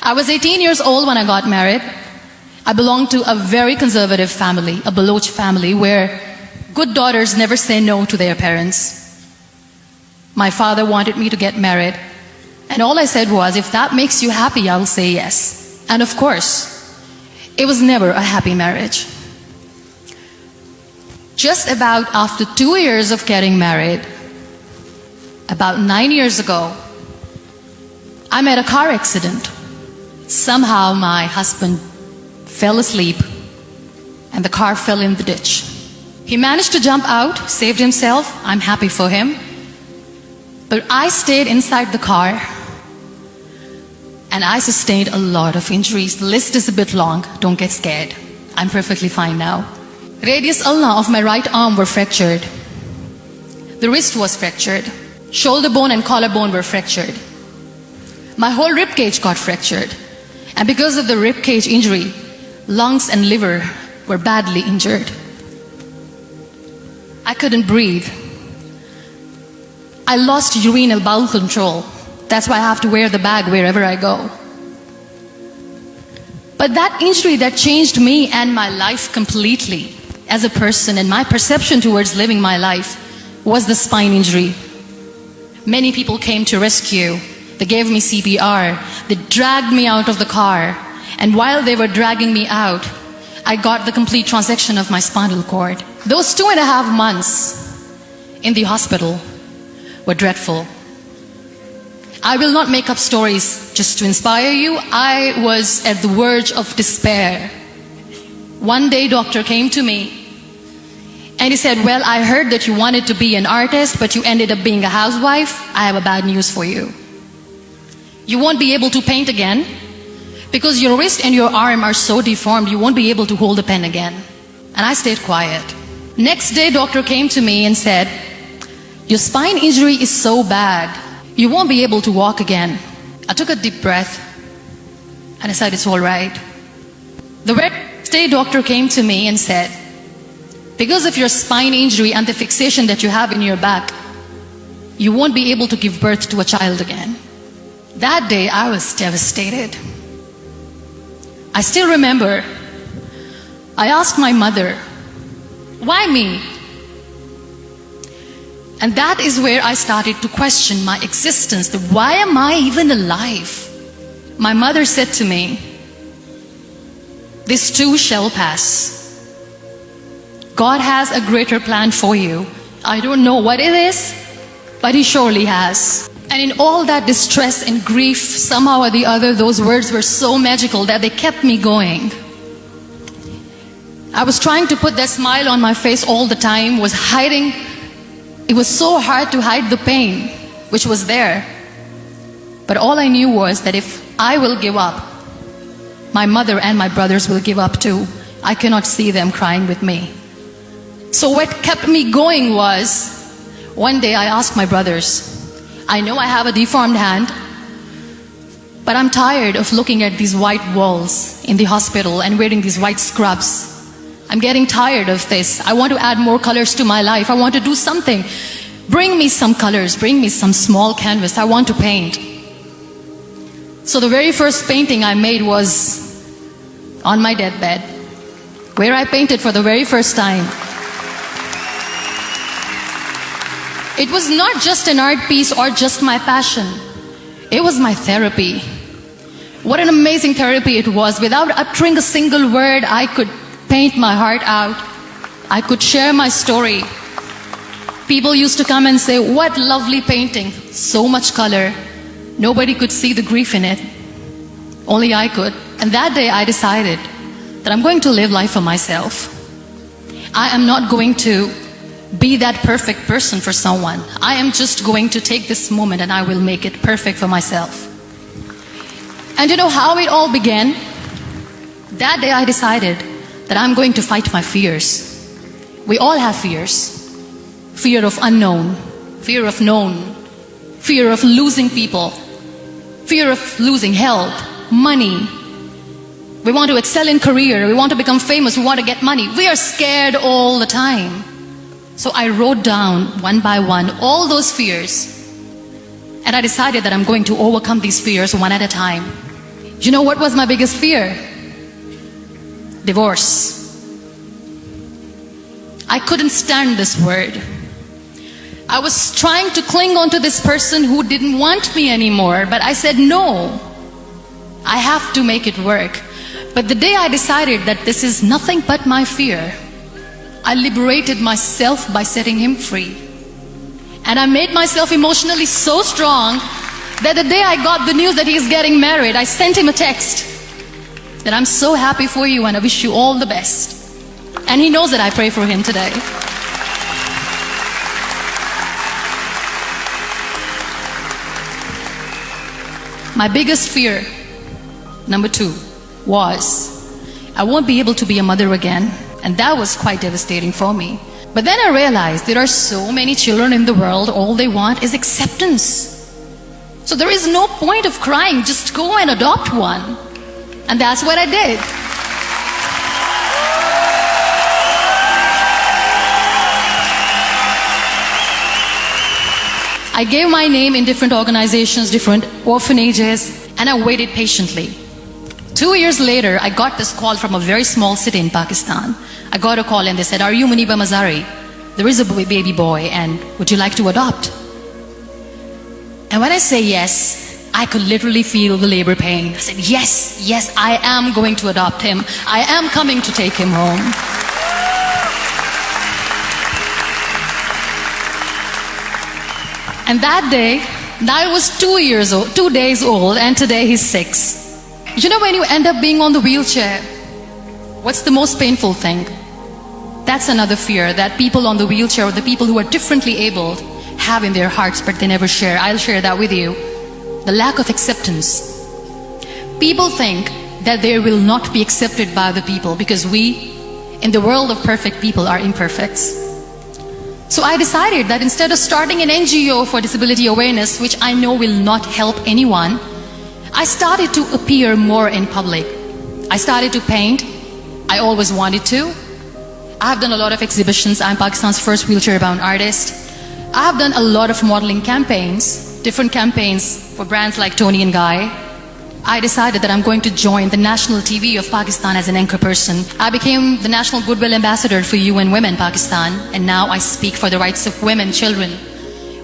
I was 18 years old when I got married. I belonged to a very conservative family, a Baloch family, where good daughters never say no to their parents. My father wanted me to get married, and all I said was, if that makes you happy, I'll say yes. And of course, it was never a happy marriage. Just about after 2 years of getting married, about 9 years ago, I met a car accident. Somehow my husband fell asleep and the car fell in the ditch. He managed to jump out, saved himself. I'm happy for him. But I stayed inside the car and I sustained a lot of injuries. The list is a bit long. Don't get scared. I'm perfectly fine now. Radius ulna of my right arm were fractured. The wrist was fractured. Shoulder bone and collarbone were fractured. My whole rib cage got fractured. And because of the rib cage injury, lungs and liver were badly injured. I couldn't breathe. I lost urinary bowel control. That's why I have to wear the bag wherever I go. But that injury that changed me and my life completely as a person and my perception towards living my life was the spine injury. Many people came to rescue. They gave me CPR. They dragged me out of the car. And while they were dragging me out, I got the complete transection of my spinal cord. Those 2.5 months in the hospital were dreadful. I will not make up stories just to inspire you. I was at the verge of despair. One day, doctor came to me and he said, well, I heard that you wanted to be an artist, but you ended up being a housewife. I have a bad news for you. You won't be able to paint again because your wrist and your arm are so deformed, you won't be able to hold a pen again. And I stayed quiet. Next day, doctor came to me and said, your spine injury is so bad, you won't be able to walk again. I took a deep breath and I said, it's all right. The next day, doctor came to me and said, because of your spine injury and the fixation that you have in your back, you won't be able to give birth to a child again. That day, I was devastated. I still remember, I asked my mother, why me? And that is where I started to question my existence. Why am I even alive? My mother said to me, this too shall pass. God has a greater plan for you. I don't know what it is, but He surely has. And in all that distress and grief, somehow or the other, those words were so magical that they kept me going. I was trying to put that smile on my face all the time, was hiding. It was so hard to hide the pain, which was there. But all I knew was that if I will give up, my mother and my brothers will give up too. I cannot see them crying with me. So what kept me going was, one day I asked my brothers, I know I have a deformed hand, but I'm tired of looking at these white walls in the hospital and wearing these white scrubs. I'm getting tired of this. I want to add more colors to my life. I want to do something. Bring me some colors. Bring me some small canvas. I want to paint. So the very first painting I made was on my deathbed, where I painted for the very first time. It was not just an art piece or just my passion. It was my therapy. What an amazing therapy it was. Without uttering a single word, I could paint my heart out. I could share my story. People used to come and say, what lovely painting. So much color. Nobody could see the grief in it. Only I could. And that day I decided that I'm going to live life for myself. I am not going to be that perfect person for someone. I am just going to take this moment and I will make it perfect for myself. And you know how it all began? That day I decided that I'm going to fight my fears. We all have fears. Fear of unknown, fear of known, fear of losing people, fear of losing health, money. We want to excel in career, we want to become famous, we want to get money. We are scared all the time. So I wrote down one by one all those fears, and I decided that I'm going to overcome these fears one at a time. You know what was my biggest fear? Divorce. I couldn't stand this word. I was trying to cling on to this person who didn't want me anymore, but I said no. I have to make it work. But the day I decided that this is nothing but my fear, I liberated myself by setting him free. And I made myself emotionally so strong that the day I got the news that he's getting married, I sent him a text that I'm so happy for you and I wish you all the best. And he knows that I pray for him today. My biggest fear, number 2, was I won't be able to be a mother again. And that was quite devastating for me. But then I realized there are so many children in the world, all they want is acceptance. So there is no point of crying, just go and adopt one. And that's what I did. I gave my name in different organizations, different orphanages, and I waited patiently. 2 years later, I got this call from a very small city in Pakistan. I got a call and they said, "Are you Muniba Mazari? There is a baby boy and would you like to adopt?" And when I say yes, I could literally feel the labor pain. I said, yes, I am going to adopt him. I am coming to take him home. And that day, I was 2 days old, and today he's 6. You know, when you end up being on the wheelchair, what's the most painful thing? That's another fear that people on the wheelchair or the people who are differently abled have in their hearts, but they never share. I'll share that with you. The lack of acceptance. People think that they will not be accepted by the people because we, in the world of perfect people, are imperfects. So I decided that instead of starting an NGO for disability awareness, which I know will not help anyone, I started to appear more in public. I started to paint. I always wanted to. I've done a lot of exhibitions. I'm Pakistan's first wheelchair-bound artist. I've done a lot of modeling campaigns, different campaigns for brands like Tony and Guy. I decided that I'm going to join the national TV of Pakistan as an anchor person. I became the National Goodwill Ambassador for UN Women Pakistan, and now I speak for the rights of women, children.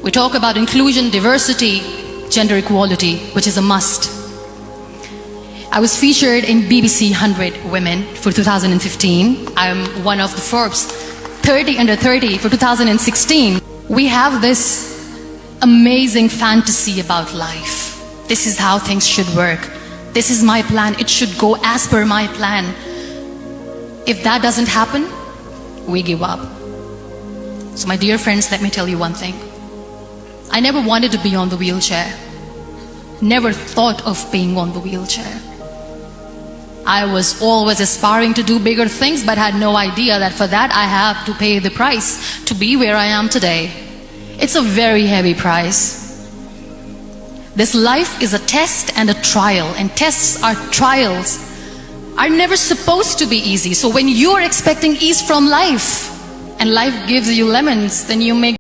We talk about inclusion, diversity, gender equality, which is a must. I was featured in BBC 100 Women for 2015. I'm one of the Forbes 30 Under 30 for 2016. We have this amazing fantasy about life. This is how things should work. This is my plan. It should go as per my plan. If that doesn't happen, we give up. So my dear friends, let me tell you one thing. I never wanted to be on the wheelchair. Never thought of being on the wheelchair. I was always aspiring to do bigger things, but had no idea that for that I have to pay the price to be where I am today. It's a very heavy price. This life is a test and a trial, and tests or trials are never supposed to be easy. So when you're expecting ease from life, and life gives you lemons, then you make